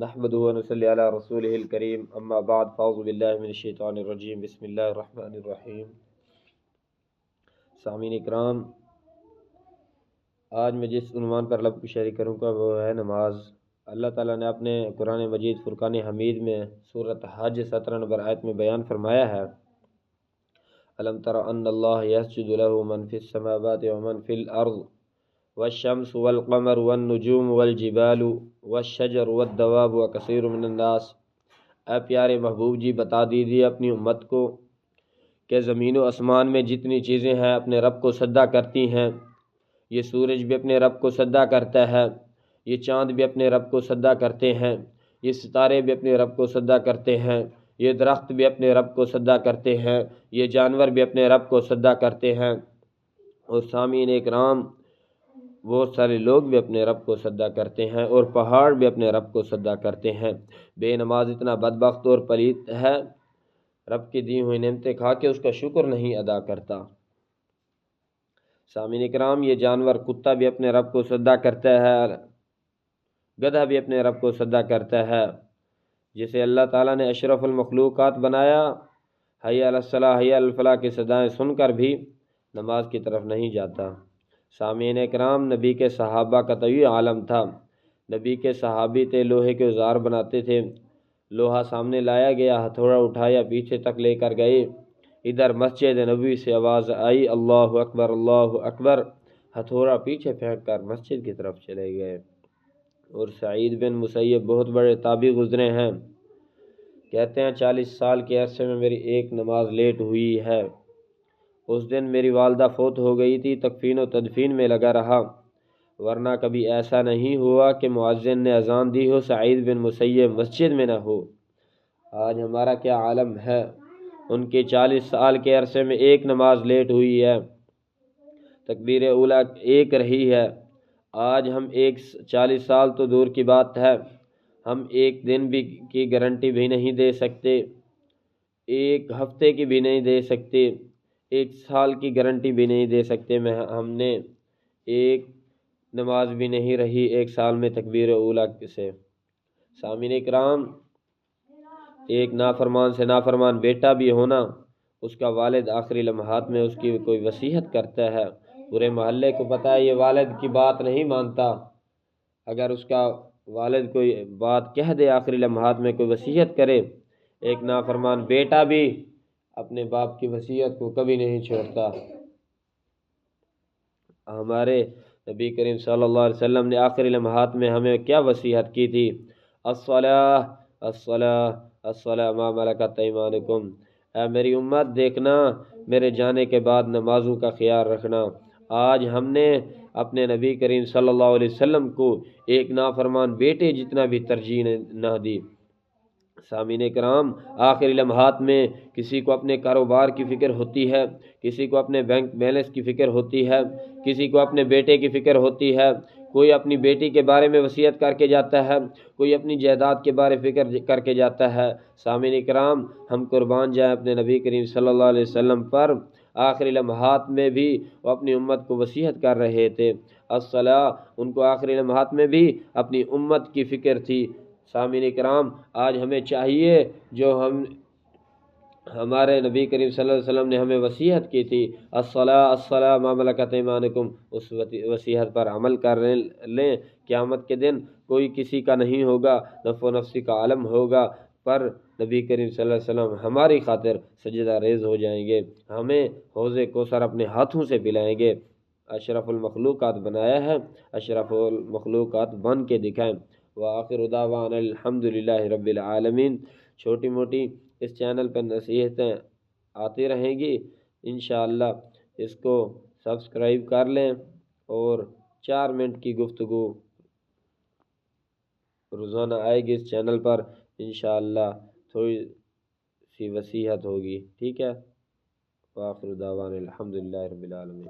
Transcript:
نحمده ونصلي على رسوله الكريم اما بعد فاعوذ باللہ من الشیطان الرجیم بسم اللہ الرحمن الرحیم۔ سامعین اکرام، آج میں جس عنوان پر لب شریک کروں گا وہ ہے نماز۔ اللہ تعالیٰ نے اپنے قرآن مجید فرقان حمید میں سورۃ حج 17 نمبر آیت میں بیان فرمایا ہے، الم تر ان اللہ یسجد له من فی السماوات ومن فی الارض والشمس والقمر والنجوم والجبال والشجر والدواب وکثیر من الناس۔ اے پیارے محبوب جی، بتا دیجیے اپنی امت کو کہ زمین و آسمان میں جتنی چیزیں ہیں اپنے رب کو سجدہ کرتی ہیں۔ یہ سورج بھی اپنے رب کو سجدہ کرتا ہے، یہ چاند بھی اپنے رب کو سجدہ کرتے ہیں، یہ ستارے بھی اپنے رب کو سجدہ کرتے ہیں، یہ درخت بھی اپنے رب کو سجدہ کرتے ہیں، یہ جانور بھی اپنے رب کو سجدہ کرتے ہیں، اور سامعین اکرام بہت سارے لوگ بھی اپنے رب کو سجدہ کرتے ہیں، اور پہاڑ بھی اپنے رب کو سجدہ کرتے ہیں۔ بے نماز اتنا بدبخت اور پلیت ہے، رب کی دی ہوئی نعمتیں کھا کے اس کا شکر نہیں ادا کرتا۔ سامعین اکرام، یہ جانور کتا بھی اپنے رب کو سجدہ کرتا ہے، گدھا بھی اپنے رب کو سجدہ کرتا ہے۔ جسے اللہ تعالیٰ نے اشرف المخلوقات بنایا، حی علی الصلاح حی علی الفلاح کی صدائیں سن کر بھی نماز کی طرف نہیں جاتا۔ سامعین اکرام، نبی کے صحابہ کا تو یہ عالم تھا، نبی کے صحابی تھے، لوہے کے اوزار بناتے تھے، لوہا سامنے لایا گیا، ہتھوڑا اٹھایا، پیچھے تک لے کر گئے، ادھر مسجد نبوی سے آواز آئی اللہ اکبر اللہ اکبر، ہتھوڑا پیچھے پھینک کر مسجد کی طرف چلے گئے۔ اور سعید بن مسیب بہت بڑے تابعی گزرے ہیں، کہتے ہیں 40 سال کے عرصے میں میری ایک نماز لیٹ ہوئی ہے۔ اس دن میری والدہ فوت ہو گئی تھی، تکفین و تدفین میں لگا رہا، ورنہ کبھی ایسا نہیں ہوا کہ مؤذن نے اذان دی ہو سعید بن مسیب مسجد میں نہ ہو۔ آج ہمارا کیا عالم ہے، ان کے 40 سال کے عرصے میں ایک نماز لیٹ ہوئی ہے، تکبیر اولیٰ ایک رہی ہے۔ آج ہم 40 سال تو دور کی بات ہے، ہم ایک دن بھی کی گارنٹی بھی نہیں دے سکتے، ایک ہفتے کی بھی نہیں دے سکتے، ایک سال کی گارنٹی بھی نہیں دے سکتے۔ ہم نے ایک نماز بھی نہیں رہی ایک سال میں تکبیر اولیٰ سے۔ سامعین اکرام، ایک نافرمان سے نافرمان بیٹا بھی ہونا، اس کا والد آخری لمحات میں اس کی کوئی وصیت کرتا ہے، پورے محلے کو پتہ ہے یہ والد کی بات نہیں مانتا، اگر اس کا والد کوئی بات کہہ دے آخری لمحات میں، کوئی وصیت کرے، ایک نافرمان بیٹا بھی اپنے باپ کی وصیت کو کبھی نہیں چھوڑتا۔ ہمارے نبی کریم صلی اللہ علیہ وسلم نے آخری لمحات میں ہمیں کیا وصیت کی تھی؟ الصلاۃ الصلاۃ الصلاۃ ما ملکت ایمانکم۔ اے میری امت، دیکھنا میرے جانے کے بعد نمازوں کا خیال رکھنا۔ آج ہم نے اپنے نبی کریم صلی اللہ علیہ وسلم کو ایک نافرمان بیٹے جتنا بھی ترجیح نہ دی۔ سامعین کرام، آخری لمحات میں کسی کو اپنے کاروبار کی فکر ہوتی ہے، کسی کو اپنے بینک بیلنس کی فکر ہوتی ہے، کسی کو اپنے بیٹے کی فکر ہوتی ہے، کوئی اپنی بیٹی کے بارے میں وصیت کر کے جاتا ہے، کوئی اپنی جائیداد کے بارے فکر کر کے جاتا ہے۔ سامعین کرام، ہم قربان جائیں اپنے نبی کریم صلی اللہ علیہ وسلم پر، آخری لمحات میں بھی وہ اپنی امت کو وصیت کر رہے تھے۔ الصلاۃ، ان کو آخری لمحات میں بھی اپنی امت کی فکر تھی۔ سامعین کرام، آج ہمیں چاہیے جو ہمارے نبی کریم صلی اللہ علیہ وسلم نے ہمیں وصیت کی تھی، الصلاۃ الصلاۃ ما ملکت ایمانکم، اس وصیت پر عمل کر لیں۔ قیامت کے دن کوئی کسی کا نہیں ہوگا، نفس و نفسی کا عالم ہوگا، پر نبی کریم صلی اللہ علیہ وسلم ہماری خاطر سجدہ ریز ہو جائیں گے، ہمیں حوض کوثر اپنے ہاتھوں سے پلائیں گے۔ اشرف المخلوقات بنایا ہے، اشرف المخلوقات بن کے دکھائیں۔ وآخر دعوانا الحمد للہ رب العالمین۔ چھوٹی موٹی اس چینل پر نصیحتیں آتی رہیں گی، انشاءاللہ اس کو سبسکرائب کر لیں، اور 4 منٹ کی گفتگو روزانہ آئے گی اس چینل پر، انشاءاللہ تھوڑی سی وصیت ہوگی، ٹھیک ہے۔ وآخر دعوانا الحمد للہ رب العالمین۔